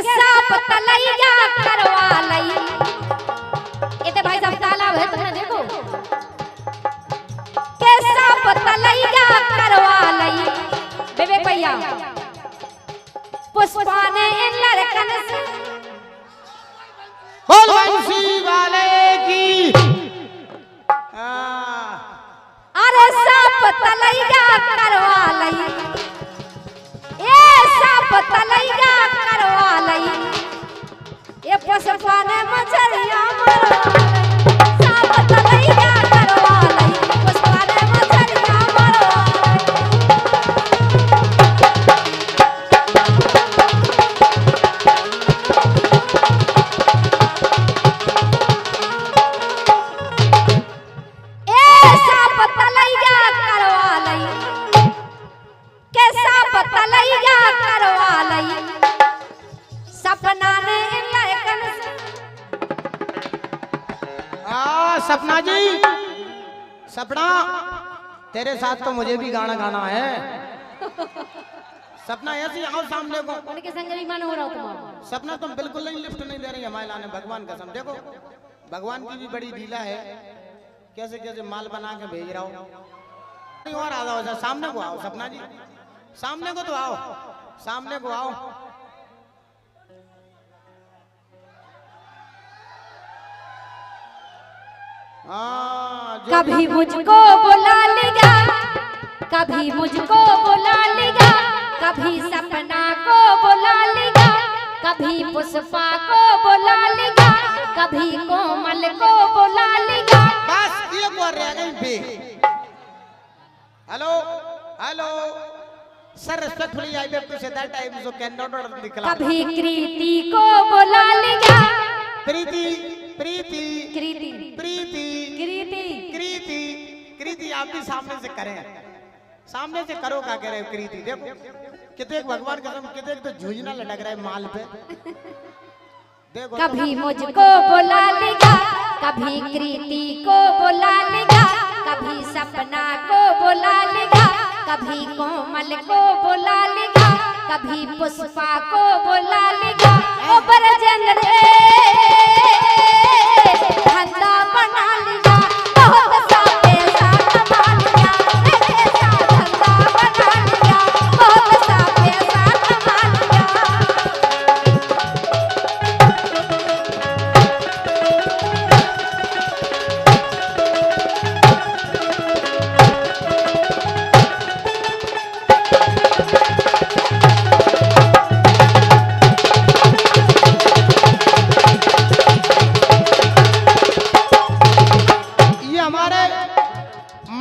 Shop तलैया करवा लई। इते भाई साहब तालाब है तुमने देखो के साप तलैया करवा लई। बेबे भैया पुष्पा ने इन लड़कन से बोल बंसी वाले की। अरे साप तलैया करवा लई, ए साप तलैया करवा लई। ये पुष्पा ने मछलियां मरवा लई, साप तलैया करवा लई, पुष्पा ने मछलियां मरवा लई। ए साप तलैया करवा लई, के साप तलैया करवा लई। सपना ने लड़कन से सपना जी, सपना तेरे साथ तो मुझे भी गाना गाना है। सपना ऐसी आओ सामने को। उनके संग भी मन हो रहा तुम। सपना तुम बिल्कुल नहीं लिफ्ट नहीं दे रही हमारे लाने, भगवान कसम। देखो भगवान की भी बड़ी ढीला है, कैसे कैसे माल बना के भेज रहा हूँ। और आ जाओ, सामने को आओ सपना जी, सामने को तो आओ, सामने को आओ। कभी मुझको बुला लेगा, कभी मुझको बुला लेगा, कभी सपना को बुला लेगा, कभी पुष्पा को बुला लेगा, कभी कोमल को बुला लेगा। बस ये बोल रहे हैं। Hello hello sir, respectfully I back to say that time so can not निकला। कभी कृति को बुला लेगा, प्रीति प्रीति कृति प्रीति कृति कृति कृति, आप भी सामने से करें, सामने से करो। क्या कह रहे हो कृति? देखो कितने भगवान कसम, कितने तो झुंझुना लटक रहा है माल पे। देखो कभी मुझको बुला लेगा, कभी कृति को बुला लेगा, कभी सपना को बुला लेगा, कभी कोमल को बुला लेगा, कभी पुष्पा को बुला लेगा। ओ बरजेंद्र धंधा बना लिया, बहुत सा पैसा कमा लिया, ऐसा धंधा बना लिया, बहुत सा पैसा कमा लिया।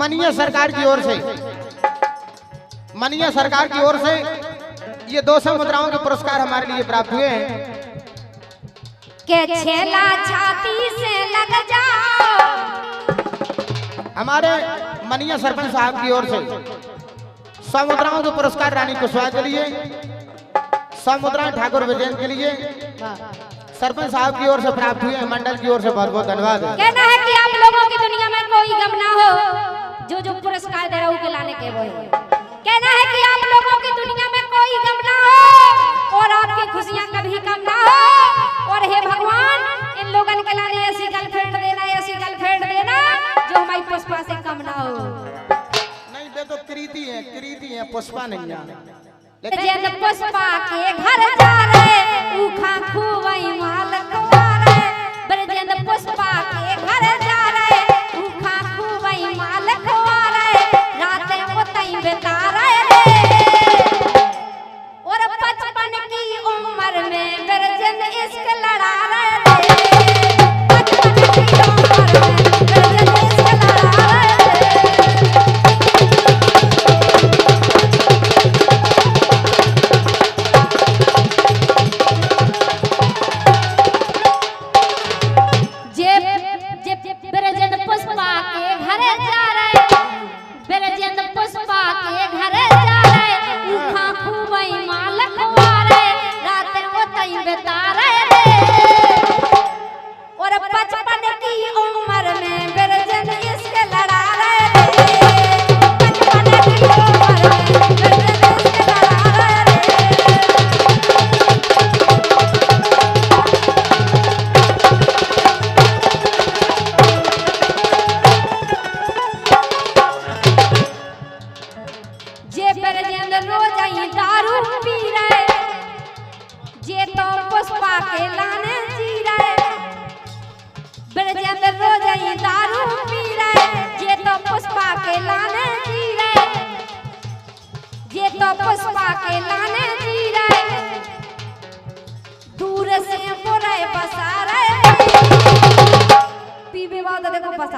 मनिया सरकार की ओर से, मनिया सरकार की ओर से ये 200 मुद्राओं के पुरस्कार हमारे लिए प्राप्त हुए हैं। के छेला छाती से लग जाओ। हमारे मनिया सरपंच साहब की ओर से 100 मुद्राओं के पुरस्कार रानी कुशवाहा के लिए, 100 मुद्राएं ठाकुर विजयन के लिए सरपंच साहब की ओर से प्राप्त हुए हैं। मंडल की ओर से बहुत बहुत धन्यवाद। कहना है कि आप लोगों की दुनिया में कोई गम ना हो, जो जो पुरस्कार दे रहा हूँ के लाने के वो है। कहना है कि आप लोगों की दुनिया में कोई गम ना हो और आपकी खुशियाँ कभी कम ना हो। और हे भगवान, इन लोगन के लाने ऐसी गर्लफ्रेंड देना, ऐसी गर्लफ्रेंड देना जो हमारी पुष्पा से कम ना हो। नहीं बे, तो कृति है, पुष्पा नहीं है। जब पुष्पा के घर जा रहे उखा खूबई माल खवा रहे, ब्रजेंद्र पुष्पा के घर जा रहे उखा खूबई माल खवा रहे, रातें उतई बिता रहे। और 55 की उम्र में ब्रजेंद्र इश्क लड़ा रहे, 55 की उम्र में ब्रजेंद्र इश्क लड़ा रहे। और 55 की उम्र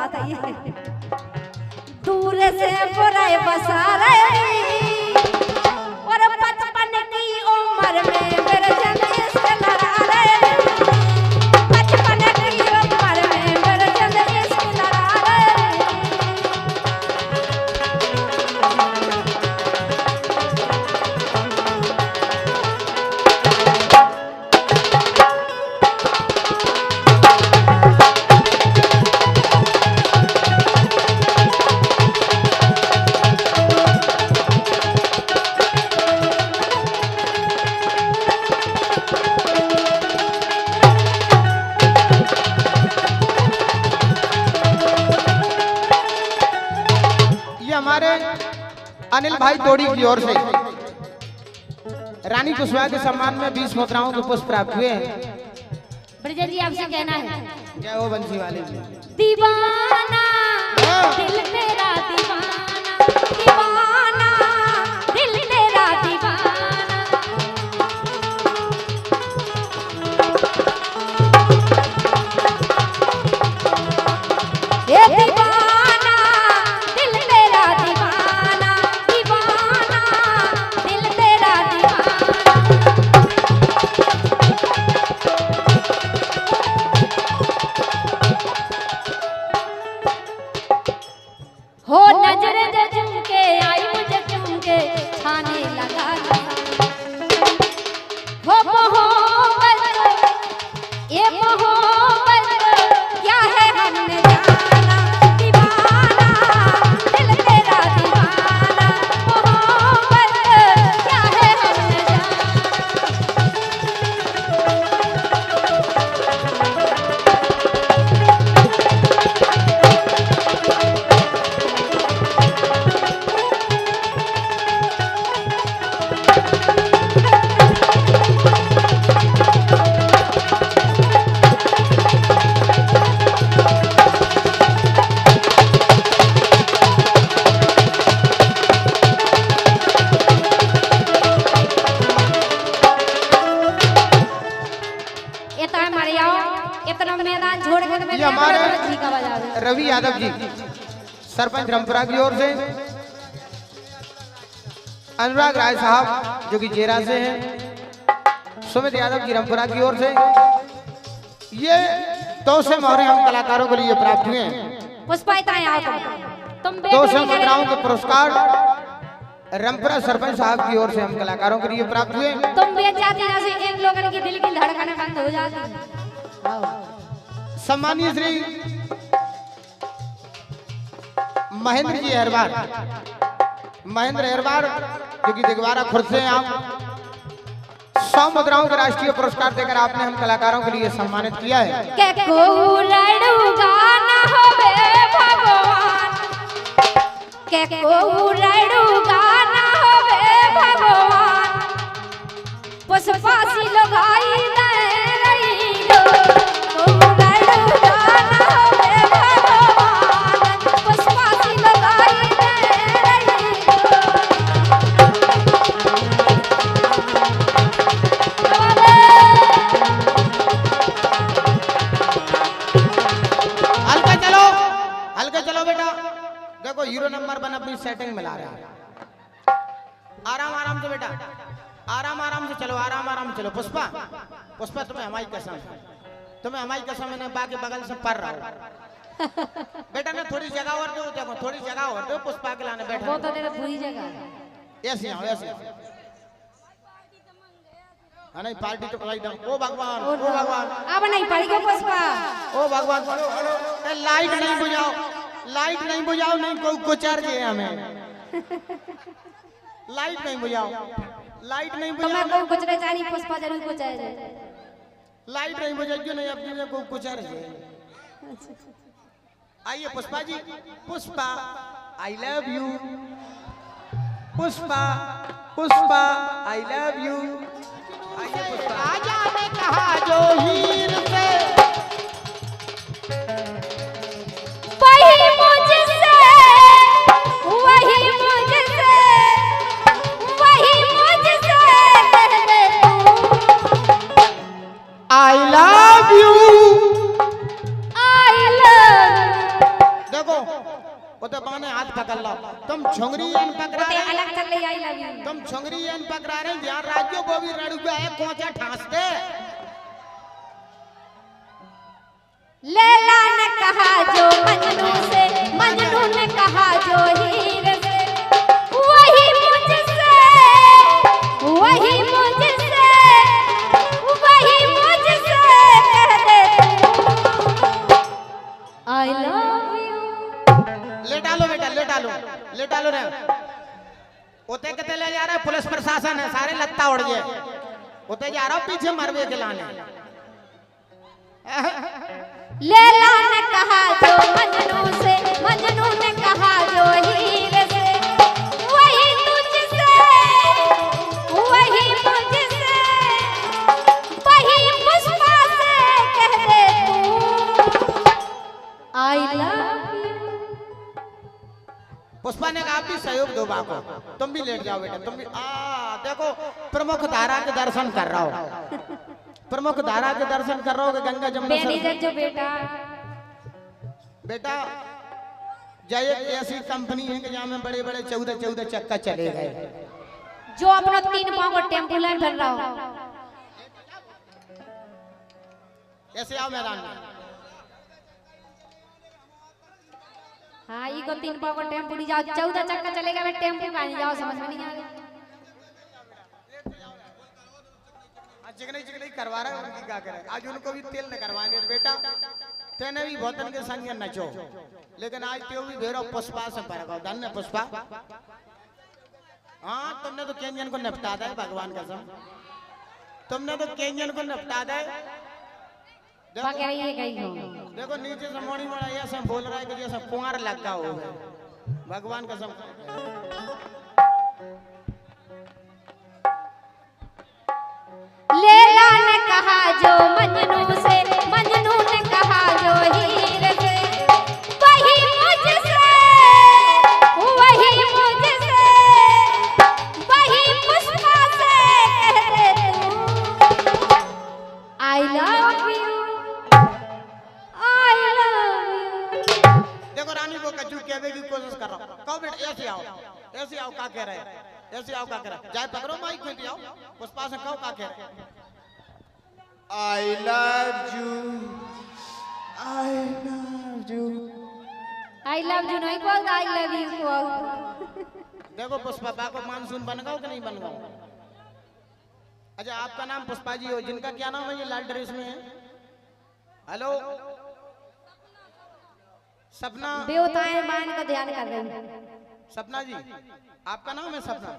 बसाता है दूर से बुराई बसा रही और बचपन की उम्र में मेरे जंग से लड़ा रहे बचपन की उम्र में मेरे जंग से लड़ा रहे हमारे अनिल भाई तोड़ी की ओर से रानी कुशवाहा के सम्मान में 20 मुद्राओं के पुष्प प्राप्त हुए हैं। ब्रजेश जी आपसे कहना है जय हो बंसी वाले दीवाना दिल तेरा दीवाना दीवाना दिल तेरा दीवाना ये दीवाना दिल तेरा दीवाना दीवाना दिल तेरा दीवाना हो नजर जो झुमके आई मुझे झुमके छाने लगा हो मोहब्बत ये मोहब्बत क्या है हमने जाना दीवाना दिल तेरा दीवाना मोहब्बत क्या है हमने जाना इतना मारे आओ इतना मैदान छोड़ के मैं ये हमारे जी का बजा दे रवि यादव जी सरपंच रामपुरा की ओर से अनुराग राय साहब जो कि जेरा से हैं सुमित यादव जी रामपुरा की ओर से ये 200 मोहरे हम कलाकारों के लिए प्राप्त हुए हैं। पुष्पा इतना आओ तुम 200 मुद्राओं के पुरस्कार रामपुरा सरपंच साहब की ओर से हम कलाकारों के लिए प्राप्त हुए। तुम बेच जाती ना से इन लोगों की दिल की धड़कनें बंद हो जाती सम्मानीय श्री महेंद्र जी अहरवार महेंद्र अहरवार जो कि दिगवारा खुर्द से हैं आप 100 मुद्राओं के राष्ट्रीय पुरस्कार देकर आपने हम कलाकारों के लिए सम्मानित किया है। के को लड़ूगा ना होवे भगवान के को लड़ूगा ना होवे भगवान पुष्पासी लगाई दे रही लो को लड़ूगा ना होवे भगवान पुष्पासी लगाई दे रही हल्का चलो बेटा देखो हीरो नंबर 1 अपनी सेटिंग मिला रहा है। आराम आराम से बेटा आराम से चलो आराम चलो। पुष्पा पुष्पा तुम्हें हमारी कसम मैंने बाकी बगल से पढ़ रहा हूँ बेटा ने थोड़ी जगह और दो देखो थोड़ी जगह और दो पुष्पा के लाने बैठा वो तो तेरा पूरी जगह है ऐसे आओ ऐसे हाँ नहीं पार्टी तो पलाई दम ओ भगवान अब नहीं पड़ेगा पुष्पा ओ भगवान लाइट नहीं बुझाओ नहीं कोई कुचर जे हमें लाइट नहीं बुझाओ तो मैं को कुछ नहीं जानी पुष्पा जरूर कुछ है लाइट नहीं बुझाइयो नहीं अपनी में कोई कुचर जे आइए Pushpa ji Pushpa I love you Pushpa I love you राजा ने कहा जो हीर से वही मुझसे आई लव यू कर लो। तुम छुंगरी एन पकड़ा ओते रहे, अलग चल ले आई लव यू। तुम छुंगरी एन पकड़ा रहे, ध्यान राज्यों को भी रड़ुआ है कोचा ठांसते। लैला ने कहा जो मजनू से, मजनू ने कहा जो हीर से, वही मुझसे, वही मुझसे, वही मुझसे कह दे आई लव यू। ले डालो बेटा, ले डालो, ले डालो रे। उते कितने ले जा रहा है पुलिस प्रशासन है, सारे लत्ता उड़ गए। उते जा रहा हूँ पीछे मरवे के लाने। लैला ने कहा जो मजनू से, मजनू ने कहा जो हीर से, वही तुझसे, वही मुझसे, वही पुष्पा से कह दे तू आई लव यू। पुष्पा ने कहा आप भी सहयोग दो बाको, तुम भी लेट जाओ बेटा, तुम भी। देखो प्रमुख धारा के दर्शन कर रहा हो, प्रमुख धारा के दर्शन कर रहा हो कि गंगा जमुना जो बेटा बेटा जय ऐसी कंपनी है कि जहाँ में बड़े बड़े 14 चक्का चले गए, जो अपना 3 पाँव का टेम्पो लाइन भर रहा हो। ऐसे आओ मैदान में। हाँ ये को 3 पाँव का टेम्पो नहीं जाओ, 14 चक्का चलेगा, मैं टेम्पो का नहीं जाओ, समझ में नहीं आ रही। चिकनी चिकनी करवा रहा है, उनकी क्या करे, आज उनको भी तेल न करवा दे बेटा। तेने भी भोतन के संग नचो, लेकिन आज त्यो भी भेरो पुष्पा से पर धन्य पुष्पा। हाँ तुमने तो केंजन को निपटा दे, भगवान कसम तुमने तो केंजन को निपटा दे। देखो नीचे से मोड़ी मोड़ा ऐसा बोल रहा है कि जैसा कुंवार लगा हो, भगवान कसम। लैला ने कहा जो मजनू से, मजनू ने कहा जो हीर से, वही मुझसे, वही मुझसे, वही पुष्पा से कह दे तू आई love you, I love you. देखो रानी को कचू कहने की कोशिश कर रहा हूँ, कहो बेटा ऐसे आओ, ऐसे आओ, क्या कह रहे हैं, ऐसे आओ, क्या कह रहे हैं, जाए पकड़ो माइक में आओ, पुष्पा से कहो क्या कह रहे हैं। I love you, I love you, I love you नहीं बोल, आई लव यू बोल। देखो पुष्पा को मानसून बन गाओ कि नहीं बन गाओ। अच्छा आपका नाम पुष्पा जी हो, जिनका क्या नाम है ये लाल ड्रेस में है? हेलो सपना, देवताएं मान का ध्यान कर रहे हैं। सपना जी आपका नाम है सपना,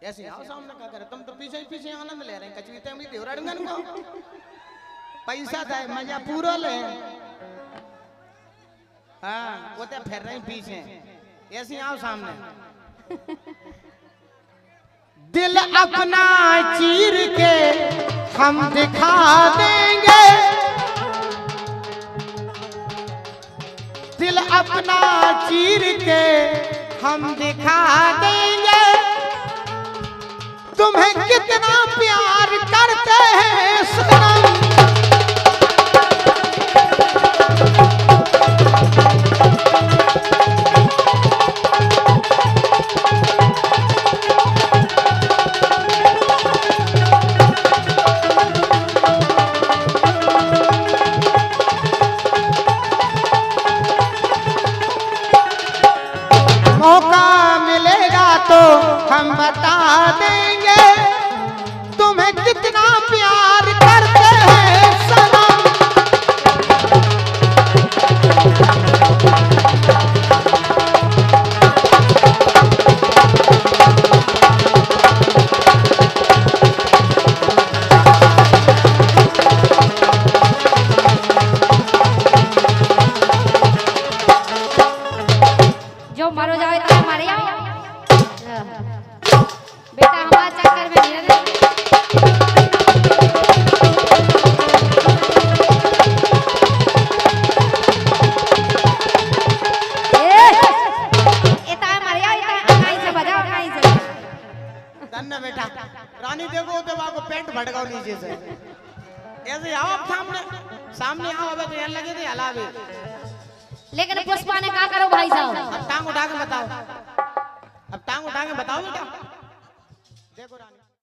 ऐसे आओ सामने क्या करे, तुम तो पीछे ही पीछे आनंद ले रहे हैं, कचवीते में देवराडंगन को पैसा था मजा पूरा ले। हाँ वो तो फिर रहे पीछे, ऐसे आओ सामने। दिल अपना चीर के हम दिखा देंगे, दिल अपना चीर के हम दिखा देंगे, तुम्हें कितना प्यार करते हैं सनम। मौका मिलेगा तो हम बता देंगे, तुम्हें कितना प्यार करते हैं सनम। जो मरो जाए तो मारे आओ बेटा, हमारा चक्कर में नहीं है। धन्य बेटा। रानी देखो को पेंट भटकाओ नीचे से, ऐसे आओ आप सामने, सामने आओ, अबे तो यहाँ लगे थे हलावे लेकिन पुष्पा ने क्या करो भाई साहब? अब टांग उठा के बताओ, अब टांग उठा के बताओ बेटा। देखो रानी